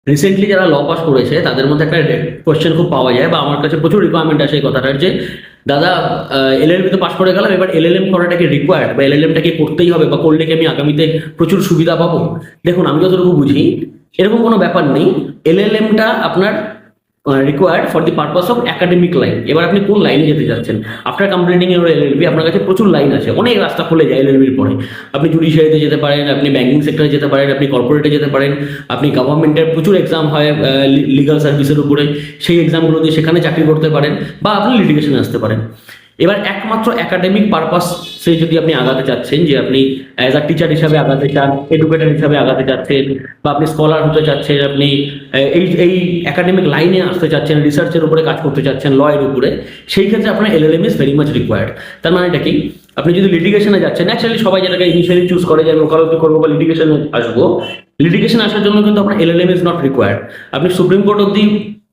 Recently যারা ল pass করেছে তাদের মধ্যে একটা কোয়েশ্চেন খুব পাওয়া যায়, বা আমার কাছে প্রচুর রিকোয়ারমেন্ট আসে এই কথাটার, যে দাদা এলএলবি তো পাস করে গেলাম, এবার এলএলএম করাটা কি রিকোয়ার্ড, বা এলএলএমটা কি করতেই হবে, বা করলে কি আমি আগামীতে প্রচুর সুবিধা পাবো? দেখুন, আমি যতটুকু বুঝি এরকম কোনো ব্যাপার নেই। এলএলএমটা আপনার required for the purpose of academic line. এবার আপনি কোন লাইনে যেতে যাচ্ছেন? আফটার কমপ্লিটিং ইউর এলএলবি আপনার কাছে প্রচুর লাইন আছে, অনেক রাস্তা খুলে যায় এলএলবির পরে। আপনি জুডিশিয়ারিতে যেতে পারেন, আপনি ব্যাংকিং সেক্টরে যেতে পারেন, আপনি কর্পোরেটে যেতে পারেন, আপনি গভর্নমেন্টের প্রচুর এক্সাম হয় লিগাল সার্ভিসের উপরে, সেই এক্সামগুলো দিয়ে সেখানে চাকরি করতে পারেন, বা আপনি লিটিগেশনে আসতে পারেন। এবার একমাত্র একাডেমিক পারপাস সে যদি আপনি আগাতে চাচ্ছেন, যে আপনি অ্যাজ আ টিচার হিসাবে আগাতে চান, এডুকেটর হিসাবে আগাতে চাচ্ছেন, বা আপনি স্কলার হতে চাচ্ছেন, আপনি এই এই একাডেমিক লাইনে আসতে চাচ্ছেন, রিসার্চের উপরে কাজ করতে চাচ্ছেন, ল এর উপরে, সেই ক্ষেত্রে আপনার LLM is very much required. তার মানে এটা কি? আপনি যদি লিটিগেশনে যাচ্ছেন, অ্যাকচুয়ালি সবাই যেটাকে ইনিশিয়ালি চুজ করে যে আমি ওকালতি করবো বা লিটিগেশনে আসবো, লিটিগেশন আসার জন্য কিন্তু আপনার এলএলএম ইজ নট রিকোয়ার্ড। আপনি সুপ্রিম কোর্ট অব্দি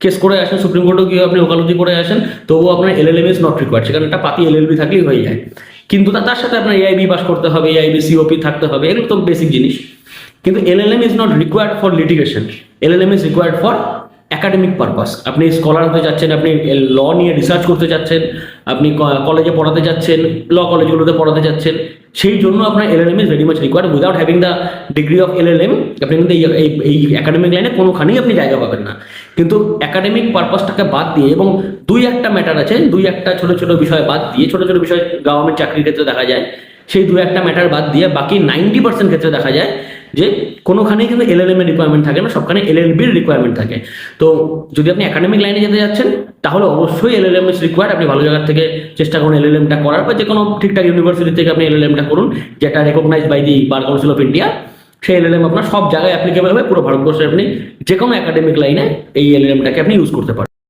কেস করে আসেন, সুপ্রিম কোর্টে গিয়ে আপনি ওকালতি করে আসেন, তবুও আপনার এলএলএম ইজ নট রিকোয়ার্ড। সেখানে একটা পাতি এলএলবি থাকলেই হয়ে যায়। কিন্তু তার সাথে আপনার এআইবি পাস করতে হবে, এআইবি সিওপি থাকতে হবে, এগুলো তো বেসিক জিনিস। কিন্তু LLM is not required for litigation, LLM is required for academic purpose. আপনি স্কলার হতে যাচ্ছেন, আপনি ল নিয়ে রিসার্চ করতে যাচ্ছেন, আপনি কলেজে পড়াতে যাচ্ছেন, ল কলেজগুলোতে পড়াতে যাচ্ছেন, সেই জন্য আপনার LLM is very much required. Without having the degree of LLM আপনি কিন্তু এই একাডেমিক লাইনে কোনোখানেই আপনি জায়গা পাবেন না। কিন্তু একাডেমিক পারপাসটাকে বাদ দিয়ে, এবং দুই একটা ম্যাটার আছে, দুই একটা ছোট ছোট বিষয় বাদ দিয়ে, ছোট ছোট বিষয় গভর্নমেন্ট চাকরির ক্ষেত্রে দেখা যায়, সেই দু একটা ম্যাটার বাদ দিয়ে বাকি 90% ক্ষেত্রে দেখা যায় যে কোনোখানেই কিন্তু এলএলএম এর রিকোয়ারমেন্ট থাকে না, সবখানে এলএলবির রিকোয়ারমেন্ট থাকে। তো যদি আপনি একাডেমিক লাইনে যেতে যাচ্ছেন, তাহলে অবশ্যই এলএলএম ইজ রিকোয়ার্ড। আপনি ভালো জায়গা থেকে চেষ্টা করুন এলএলএমটা করার, বা যে কোনো ঠিকঠাক ইউনিভার্সিটি থেকে আপনি এলএলএমটা করুন, যেটা recognise by the Bar Council of India. সেই এলএলএম আপনার সব জায়গায় অ্যাপ্লিকেবল হবে, পুরো ভারতবর্ষে আপনি যে কোনো একাডেমিক লাইনে এই এলএলএমটাকে আপনি ইউজ করতে পারেন।